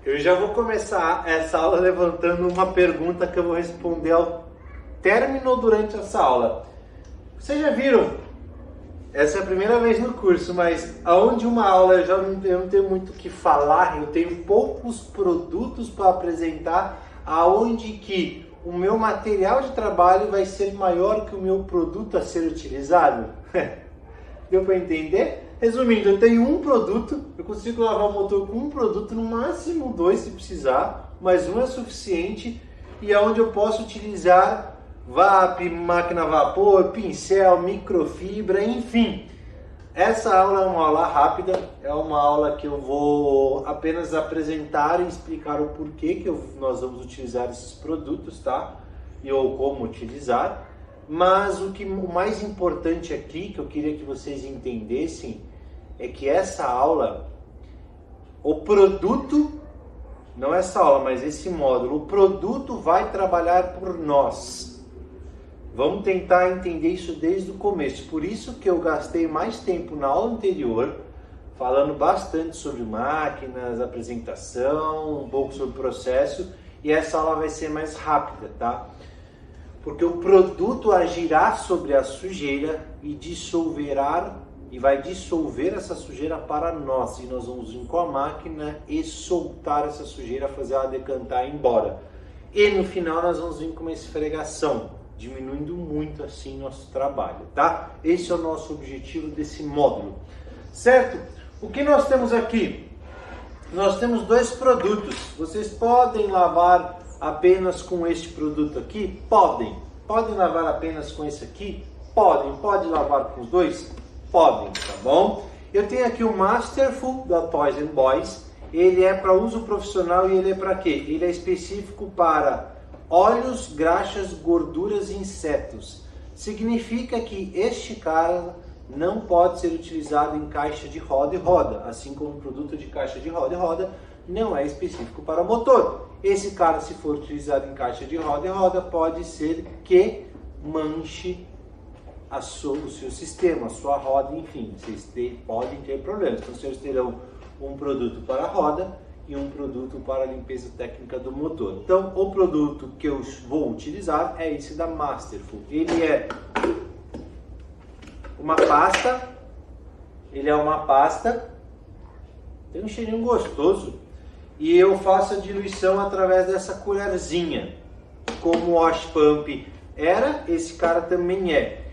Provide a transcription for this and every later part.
Eu já vou começar essa aula levantando uma pergunta que eu vou responder ao término durante essa aula. Vocês já viram? Essa é a primeira vez no curso, mas aonde uma aula eu não tenho muito o que falar, eu tenho poucos produtos para apresentar, aonde que o meu material de trabalho vai ser maior que o meu produto a ser utilizado. Deu para entender? Resumindo, eu tenho um produto, eu consigo lavar o motor com um produto, no máximo 2 se precisar, mas um é suficiente, e é onde eu posso utilizar VAP, máquina a vapor, pincel, microfibra, enfim. Essa aula é uma aula rápida, é uma aula que eu vou apenas apresentar e explicar o porquê que nós vamos utilizar esses produtos, tá? Ou como utilizar. Mas o mais importante aqui, que eu queria que vocês entendessem, é que essa aula, o produto, não essa aula, mas esse módulo, o produto vai trabalhar por nós. Vamos tentar entender isso desde o começo. Por isso que eu gastei mais tempo na aula anterior, falando bastante sobre máquinas, apresentação, um pouco sobre o processo, e essa aula vai ser mais rápida, tá? Porque o produto agirá sobre a sujeira e vai dissolver essa sujeira para nós. E nós vamos vir com a máquina e soltar essa sujeira, fazer ela decantar e ir embora. E no final nós vamos vir com uma esfregação, diminuindo muito assim nosso trabalho, tá? Esse é o nosso objetivo desse módulo, certo? O que nós temos aqui? Nós temos 2 produtos. Vocês podem lavar apenas com este produto aqui? Podem. Podem lavar apenas com esse aqui? Podem. Pode lavar com os 2? Podem, tá bom? Eu tenho aqui o Masterful da Toys and Boys. Ele é para uso profissional e ele é para quê? Ele é específico para óleos, graxas, gorduras e insetos. Significa que este cara não pode ser utilizado em caixa de roda e roda, assim como o produto de caixa de roda e roda não é específico para motor. Esse cara, se for utilizado em caixa de roda e roda, pode ser que manche o seu sistema, a sua roda, enfim, vocês podem ter problemas. Então, vocês terão um produto para a roda e um produto para a limpeza técnica do motor. Então, o produto que eu vou utilizar é esse da Masterful. Ele é uma pasta, tem um cheirinho gostoso, e eu faço a diluição através dessa colherzinha. Como o Wash Pump era, esse cara também é.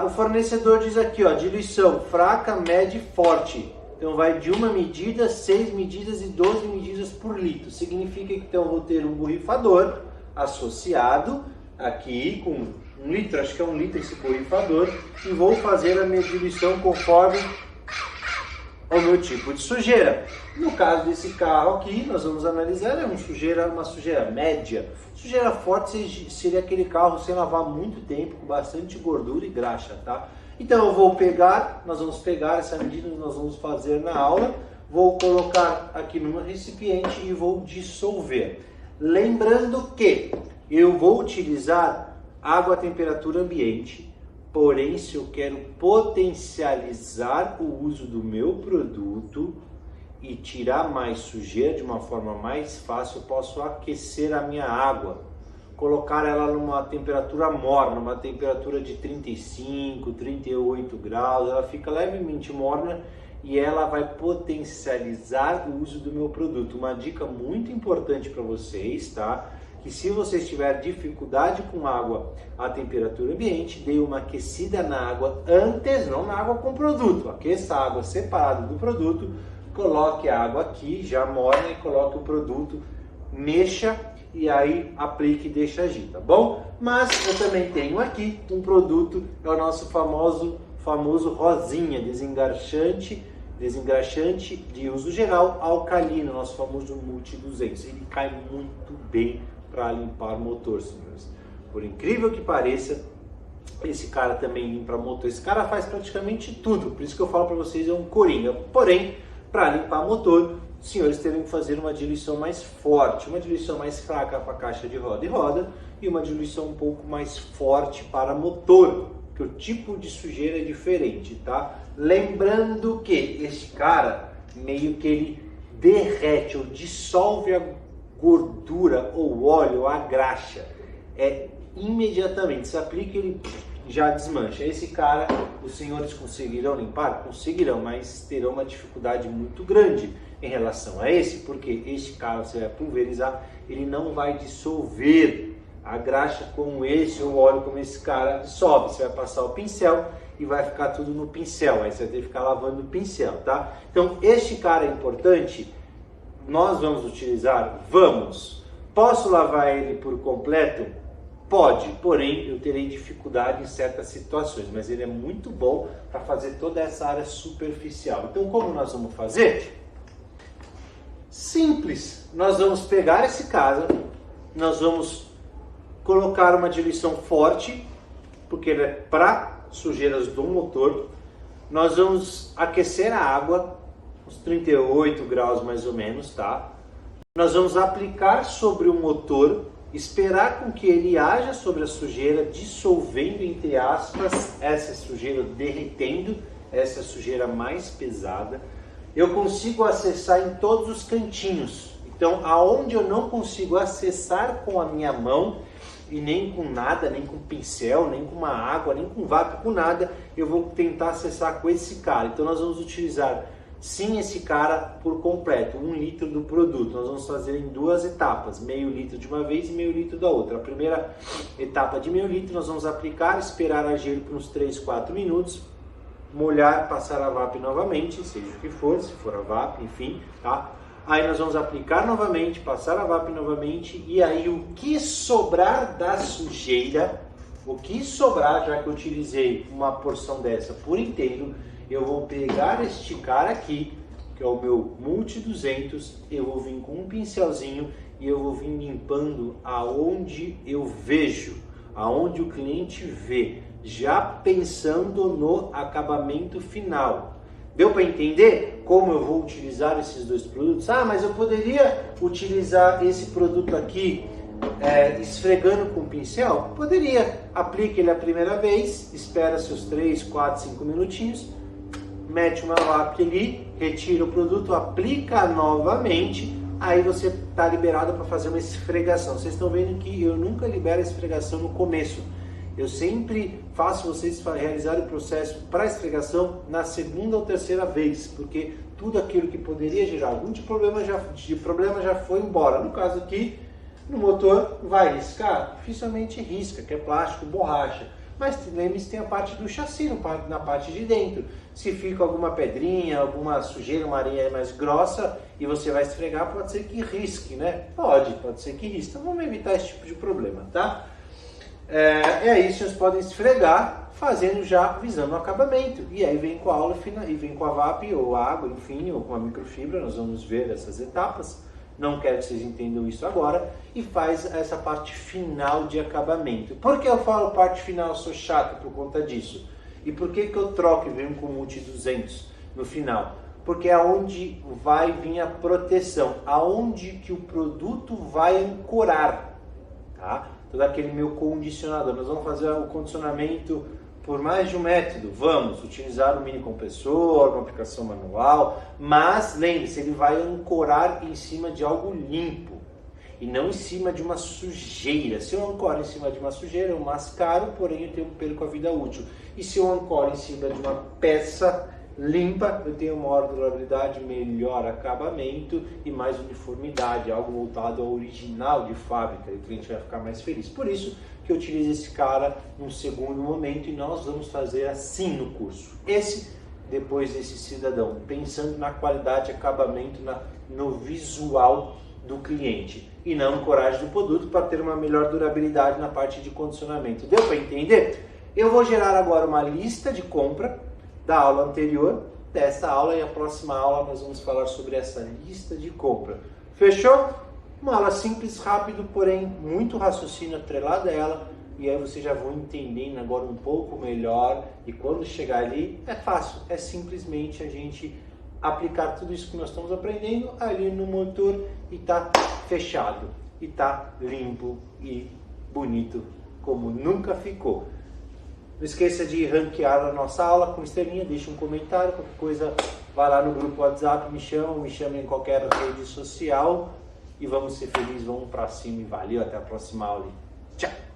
O fornecedor diz aqui, ó, diluição fraca, média e forte. Então vai de 1 medida, 6 medidas e 12 medidas por litro. Significa que então eu vou ter um borrifador associado aqui com 1 litro, acho que é 1 litro esse borrifador, e vou fazer a minha diluição conforme o meu tipo de sujeira. No caso desse carro aqui, nós vamos analisar, é uma sujeira média. Sujeira forte seria aquele carro sem lavar muito tempo, com bastante gordura e graxa, tá? Então nós vamos pegar essa medida, nós vamos fazer na aula, vou colocar aqui no meu recipiente e vou dissolver. Lembrando que eu vou utilizar água a temperatura ambiente, porém se eu quero potencializar o uso do meu produto e tirar mais sujeira de uma forma mais fácil, eu posso aquecer a minha água. Colocar ela numa temperatura morna, uma temperatura de 35, 38 graus, ela fica levemente morna e ela vai potencializar o uso do meu produto. Uma dica muito importante para vocês, tá? Que se vocês tiverem dificuldade com água à temperatura ambiente, dê uma aquecida na água antes, não na água com produto. Aqueça a água separada do produto, coloque a água aqui, já morna, e coloque o produto, mexa e aí aplique e deixa agir, tá bom? Mas eu também tenho aqui um produto, é o nosso famoso rosinha, desengraxante de uso geral, alcalino, nosso famoso Multi 200. Ele cai muito bem para limpar motor, senhores. Por incrível que pareça, esse cara também limpa motor. Esse cara faz praticamente tudo, por isso que eu falo para vocês, é um coringa. Porém, para limpar motor, os senhores terão que fazer uma diluição mais forte, uma diluição mais fraca para a caixa de roda e roda e uma diluição um pouco mais forte para motor, que o tipo de sujeira é diferente, tá? Lembrando que este cara, meio que derrete ou dissolve a gordura ou óleo ou a graxa, imediatamente, se aplica, ele já desmancha. Esse cara, os senhores conseguirão limpar? Conseguirão, mas terão uma dificuldade muito grande em relação a esse, porque este cara você vai pulverizar, ele não vai dissolver a graxa como esse, ou o óleo como esse cara dissolve. Você vai passar o pincel e vai ficar tudo no pincel, aí você vai ter que ficar lavando o pincel, tá? Então, este cara é importante, nós vamos utilizar? Vamos. Posso lavar ele por completo? Pode, porém eu terei dificuldade em certas situações, mas ele é muito bom para fazer toda essa área superficial. Então, como nós vamos fazer? Simples, nós vamos pegar esse casa, nós vamos colocar uma diluição forte, porque ele é para sujeiras do motor. Nós vamos aquecer a água, uns 38 graus mais ou menos, tá? Nós vamos aplicar sobre o motor, esperar com que ele haja sobre a sujeira, dissolvendo, entre aspas, essa sujeira, derretendo essa sujeira mais pesada. Eu consigo acessar em todos os cantinhos. Então, aonde eu não consigo acessar com a minha mão, e nem com nada, nem com pincel, nem com uma água, nem com vapo, com nada, eu vou tentar acessar com esse cara. Então nós vamos utilizar sim esse cara por completo, 1 litro do produto. Nós vamos fazer em 2 etapas, meio litro de uma vez e meio litro da outra. A primeira etapa de meio litro nós vamos aplicar, esperar agir por uns 3, 4 minutos, molhar, passar a VAP novamente, seja o que for, se for a VAP, enfim, tá? Aí nós vamos aplicar novamente, passar a VAP novamente, e aí o que sobrar da sujeira, o que sobrar, já que eu utilizei uma porção dessa por inteiro, eu vou pegar este cara aqui, que é o meu Multi 200, eu vou vir com um pincelzinho e eu vou vir limpando aonde eu vejo, aonde o cliente vê, já pensando no acabamento final. Deu para entender como eu vou utilizar esses dois produtos? Ah, mas eu poderia utilizar esse produto aqui esfregando com pincel? Poderia. Aplique ele a primeira vez, espera seus 3, 4, 5 minutinhos, mete uma VAP ali, retira o produto, aplica novamente, aí você está liberado para fazer uma esfregação. Vocês estão vendo que eu nunca libero a esfregação no começo. Eu sempre faço vocês realizarem o processo para esfregação na segunda ou terceira vez, porque tudo aquilo que poderia gerar algum de problema já foi embora. No caso aqui, no motor, vai riscar? Dificilmente risca, que é plástico, borracha. Mas lembre-se, tem a parte do chassi na parte de dentro. Se fica alguma pedrinha, alguma sujeira, uma areia mais grossa e você vai esfregar, pode ser que risque, né? Pode ser que risque. Então vamos evitar esse tipo de problema, tá? E aí vocês podem esfregar, fazendo já, visando o acabamento. E aí vem com a aula final, e vem com a VAP, ou água, enfim, ou com a microfibra, nós vamos ver essas etapas. Não quero que vocês entendam isso agora. E faz essa parte final de acabamento. Por que eu falo parte final? Eu sou chato por conta disso. E por que eu troco e venho com o Multi 200 no final? Porque é onde vai vir a proteção, aonde que o produto vai ancorar, tá? Todo aquele meu condicionador. Nós vamos fazer o condicionamento por mais de um método. Vamos utilizar um mini compressor, uma aplicação manual, mas lembre-se, ele vai ancorar em cima de algo limpo e não em cima de uma sujeira. Se eu ancoro em cima de uma sujeira, eu mascaro, porém eu perco a vida útil. E se eu ancoro em cima de uma peça limpa, eu tenho maior durabilidade, melhor acabamento e mais uniformidade, algo voltado ao original de fábrica, e o cliente vai ficar mais feliz. Por isso que eu utilizo esse cara num segundo momento, e nós vamos fazer assim no curso. Depois desse cidadão, pensando na qualidade de acabamento, no visual do cliente e na ancoragem do produto para ter uma melhor durabilidade na parte de condicionamento. Deu para entender? Eu vou gerar agora uma lista de compra da aula anterior, dessa aula, e a próxima aula nós vamos falar sobre essa lista de compra. Fechou? Uma aula simples, rápido, porém muito raciocínio atrelado a ela, e aí vocês já vão entendendo agora um pouco melhor, e quando chegar ali é fácil, é simplesmente a gente aplicar tudo isso que nós estamos aprendendo ali no motor e tá fechado, e tá limpo e bonito como nunca ficou. Não esqueça de ranquear a nossa aula com estrelinha, deixe um comentário, qualquer coisa vai lá no grupo WhatsApp, me chama em qualquer rede social e vamos ser felizes, vamos pra cima e valeu, até a próxima aula. Tchau!